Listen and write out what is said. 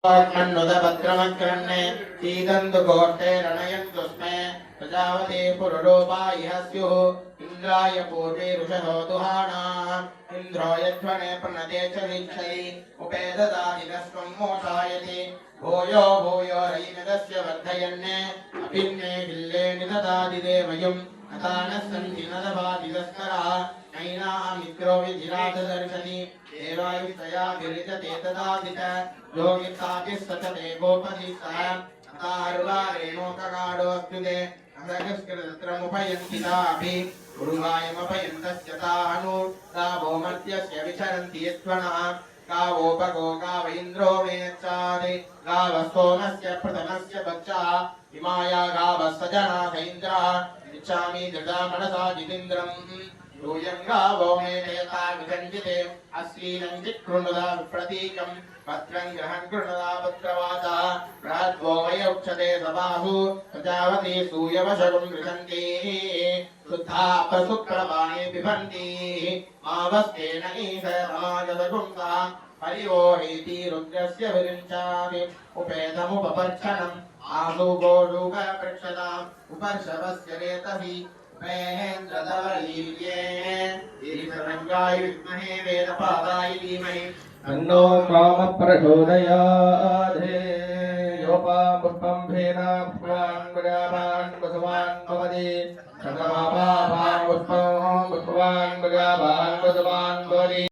मन्नुदभद्रमग्रन्ने सीदन्तुकोष्ठे रणयन्तु स्मे प्रजावती पुरुरूपा इह स्युः इन्द्राय पूर्वे ऋषयो दुहानाम् इन्द्रो यज्वने प्रणते च वीक्षति उपेददादिनस्त्वं मोषायति भूयो भूयो रयिमिदस्य वर्धयन्ने अभिन्ने बिल्ले निददादिदेवयुम् अतानः सन्ति नदभादिदस्करः नैनामित्रो विधिराजदर्शनि देवायुस्तया विरिजते तदादित योगिताभिस्तते गोपदीसः अतार्वारेणोकगाढोऽस्युते असकृष्कृतत्रमुपयन्तिताभि उरुगायमपयन्तस्य तानु गावो मर्त्यस्य विचरन्ति यत्त्वनः गावोपगो गाव इन्द्रो मेच्चादि गावस्तोमस्य प्रथमस्य बच्चः इमाया गावः सजनाथ इन्द्रः इच्छामि दृढा मनसा जितेन्द्रम् यूयं गावो मे नेता विगञ्जिते अश्लीलं जिक्कृणुदा प्रतीकम् पत्रं ग्रहन् कृणुदा पत्रवाचा बृहद्वो वयोक्षते सबाहु प्रजावती सूयवशगुं गृहन्ति शुद्धा अपसुप्रभाणे बिभन्ति मावस्तेन ईश समागतगुंसा परिवोहीति रुद्रस्य विरिञ्चामि उपेतमुपपर्षणम् आसु गोषुगपृक्षताम् उपर्षवस्य रेतसि महेन्द्रधवलीर्ये ईश्वरङ्गाय विद्महे वेदपादाय धीमहि तन्नो रामः प्रचोदयात् योपां पुष्पं भेना पुष्पान् प्रजापान् वसवान् भवति शतमापां पुष्पं पुष्पवान् प्रजापान् वसवान् भवति।